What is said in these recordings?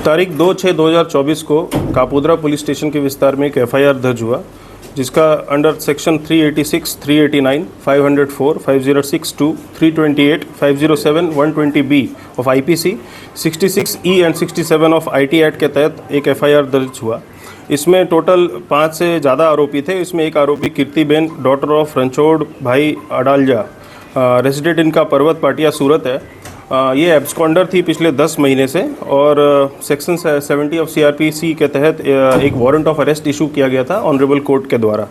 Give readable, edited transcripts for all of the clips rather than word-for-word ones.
तारीख 2/6/2024 को Kapodra police station के विस्तार में एक एफआईआर दर्ज हुआ, जिसका under section 386, 389, 504, 5062, 328, 507, 120B of IPC, 66E and 67 of IT act के तहत एक एफआईआर दर्ज हुआ। इसमें टोटल 5 से ज़्यादा आरोपी थे। इसमें एक आरोपी कीर्तिबेन डॉटर ऑफ रणछोड़ भाई अडालजा, रेजिडेंट इनका पर्वत पाटिया सूरत है। ये एब्सकॉन्डर थी पिछले 10 महीने से और सेक्शन 70 ऑफ सीआरपीसी के तहत एक वारंट ऑफ अरेस्ट इशू किया गया था ऑनरेबल कोर्ट के द्वारा।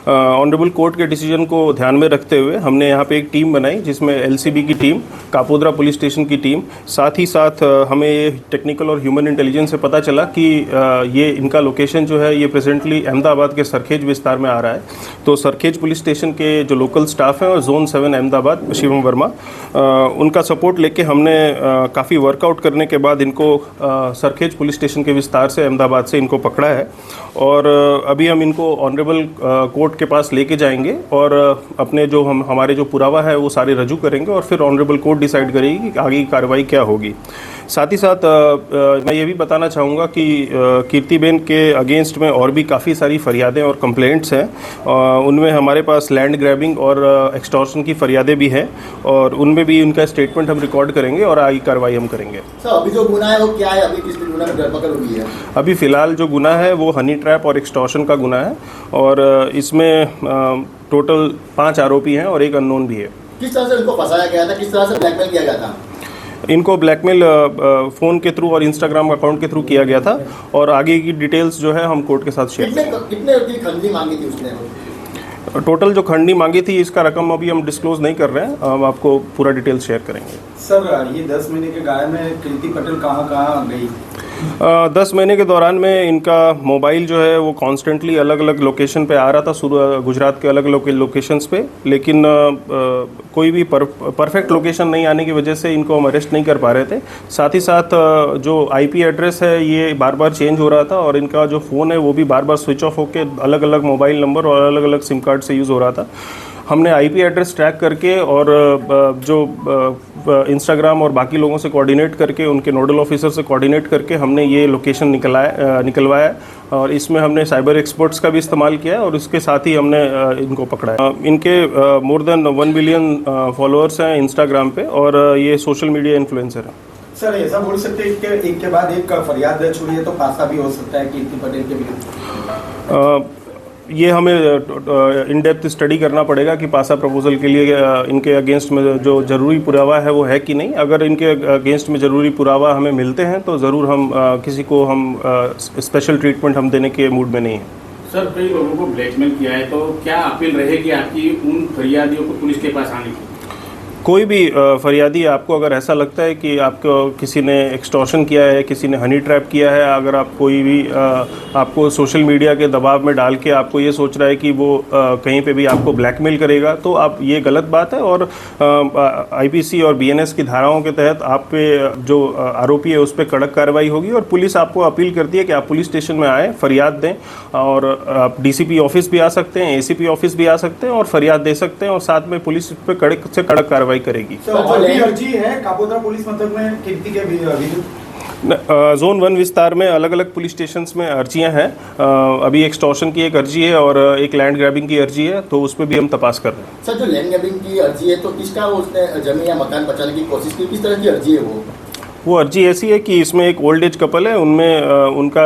ऑनरेबल कोर्ट के डिसीजन को ध्यान में रखते हुए हमने यहाँ पे एक टीम बनाई, जिसमें एलसीबी की टीम, कापोद्रा पुलिस स्टेशन की टीम, साथ ही साथ हमें ये टेक्निकल और ह्यूमन इंटेलिजेंस से पता चला कि ये इनका लोकेशन जो है ये प्रेजेंटली अहमदाबाद के सरखेज विस्तार में आ रहा है। तो सरखेज पुलिस स्टेशन के जो लोकल स्टाफ हैं और जोन 7 अहमदाबाद शिवम वर्मा, उनका सपोर्ट लेके हमने काफ़ी वर्कआउट करने के बाद इनको सरखेज पुलिस स्टेशन के विस्तार से अहमदाबाद से इनको पकड़ा है और अभी हम इनको ऑनरेबल कोर्ट के पास लेके जाएंगे और अपने जो हमारे जो पुरावा है वो सारे रजू करेंगे और फिर ऑनरेबल कोर्ट डिसाइड करेगी कि आगे की कार्रवाई क्या होगी। साथ ही साथ मैं ये भी बताना चाहूँगा कि कीर्तिबेन के अगेंस्ट में और भी काफ़ी सारी फरियादें और कंप्लेंट्स हैं। उनमें हमारे पास लैंड ग्रैबिंग और एक्सटॉर्शन की फरियादें भी हैं और उनमें भी उनका स्टेटमेंट हम रिकॉर्ड करेंगे और आगे कार्रवाई हम करेंगे। सर, अभी जो गुना है वो क्या है? अभी किस गुना में धरपकड़ हुई है? अभी फ़िलहाल जो गुना है वो हनी ट्रैप और एक्सटॉर्शन का गुना है और इसमें टोटल 5 आरोपी हैं और एक अननोन भी है। किस तरह से इनको फंसाया गया था, किस तरह से ब्लैकमेल किया गया था? इनको ब्लैकमेल फ़ोन के थ्रू और इंस्टाग्राम अकाउंट के थ्रू किया गया था और आगे की डिटेल्स जो है हम कोर्ट के साथ शेयर करेंगे। कितने की खंडी मांगी थी उसने? टोटल जो खंडी मांगी थी इसका रकम अभी हम डिस्क्लोज नहीं कर रहे हैं, हम आपको पूरा डिटेल शेयर करेंगे। सर, ये 10 महीने के गायब में कीर्ति पटेल कहाँ गई? 10 महीने के दौरान में इनका मोबाइल जो है वो कॉन्स्टेंटली अलग अलग लोकेशन पे आ रहा था, गुजरात के अलग अलग लोकेशंस पे, लेकिन कोई भी परफेक्ट लोकेशन नहीं आने की वजह से इनको हम अरेस्ट नहीं कर पा रहे थे। साथ ही साथ जो आईपी एड्रेस है ये बार बार चेंज हो रहा था और इनका जो फ़ोन है वो भी बार बार स्विच ऑफ होकर अलग अलग मोबाइल नंबर और अलग अलग सिम कार्ड से यूज़ हो रहा था। हमने आईपी एड्रेस ट्रैक करके और जो इंस्टाग्राम और बाकी लोगों से कोऑर्डिनेट करके, उनके नोडल ऑफिसर से कोऑर्डिनेट करके हमने ये लोकेशन निकलवाया और इसमें हमने साइबर एक्सपर्ट्स का भी इस्तेमाल किया और उसके साथ ही हमने इनको पकड़ा है। इनके मोर देन 1 बिलियन फॉलोअर्स हैं इंस्टाग्राम पे और ये सोशल मीडिया इन्फ्लुएंसर हैं। सर, ऐसा बोल सकते हैं कि एक के बाद एक फरियाद दर्ज हुई है तो पासा भी हो सकता है कीर्ति पटेल के विरुद्ध? ये हमें इन डेप्थ स्टडी करना पड़ेगा कि पासा प्रपोजल के लिए इनके अगेंस्ट में जो जरूरी पुरावा है वो है कि नहीं। अगर इनके अगेंस्ट में ज़रूरी पुरावा हमें मिलते हैं तो ज़रूर हम किसी को हम स्पेशल ट्रीटमेंट हम देने के मूड में नहीं हैं। सर, कई लोगों को ब्लैकमेल किया है तो क्या अपील रहेगी आपकी उन फरियादियों को पुलिस के पास आने की? कोई भी फरियादी, आपको अगर ऐसा लगता है कि आपको किसी ने एक्सटॉर्शन किया है, किसी ने हनी ट्रैप किया है, अगर आप कोई भी आपको सोशल मीडिया के दबाव में डाल के आपको ये सोच रहा है कि वो कहीं पे भी आपको ब्लैकमेल करेगा, तो आप ये गलत बात है और आईपीसी और बीएनएस की धाराओं के तहत आप पे जो आरोपी है उस पर कड़क कार्रवाई होगी और पुलिस आपको अपील करती है कि आप पुलिस स्टेशन में आएँ, फरियाद दें और आप डीसीपी ऑफिस भी आ सकते हैं, एसीपी ऑफिस भी आ सकते हैं और फरियाद दे सकते हैं और साथ में पुलिस पे कड़क से कड़क कार्रवाई करेगी। अर्जी है कापोद्रा पुलिस मथक में कीर्ति के विरुद्ध? जोन 1 विस्तार में अलग अलग पुलिस स्टेशंस में अर्जियां हैं। अभी एक्सटॉर्शन की एक अर्जी है और एक लैंड ग्रैबिंग की अर्जी है, तो उस पर भी हम तपास कर रहे हैं। सर, जो लैंड ग्रैबिंग की अर्जी है तो किसका उसने जमीन या मकान बचाने की कोशिश की, किस तरह की अर्जी है वो अर्जी ऐसी है कि इसमें एक ओल्ड एज कपल है, उनमें उनका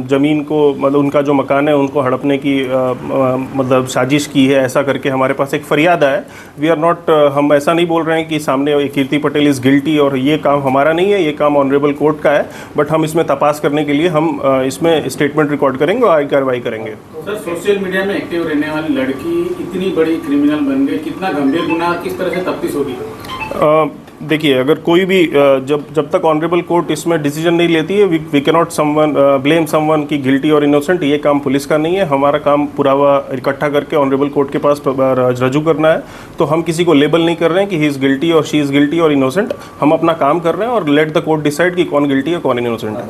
ज़मीन को, मतलब उनका जो मकान है उनको हड़पने की मतलब साजिश की है, ऐसा करके हमारे पास एक फरियाद आया है। वी आर नॉट, हम ऐसा नहीं बोल रहे हैं कि सामने कीर्ति पटेल इज़ गिल्टी और ये काम हमारा नहीं है, ये काम ऑनरेबल कोर्ट का है, बट हम इसमें तपास करने के लिए हम इसमें स्टेटमेंट रिकॉर्ड करेंगे और आगे कार्रवाई करेंगे। सर, सोशल मीडिया में एक्टिव रहने वाली लड़की इतनी बड़ी क्रिमिनल बन गई, कितना गंभीर गुनाह, किस तरह से तफ्तीश होगी? देखिए, अगर कोई भी जब तक ऑनरेबल कोर्ट इसमें डिसीजन नहीं लेती है, we can not blame someone की गिल्टी और इनोसेंट। ये काम पुलिस का नहीं है, हमारा काम पुरावा इकट्ठा करके ऑनरेबल कोर्ट के पास रजू करना है। तो हम किसी को लेबल नहीं कर रहे हैं कि ही इज़ गिल्टी और शी इज़ गिल्टी और इनोसेंट। हम अपना काम कर रहे हैं और लेट द कोर्ट डिसाइड कि कौन गिल्टी है कौन इनोसेंट है।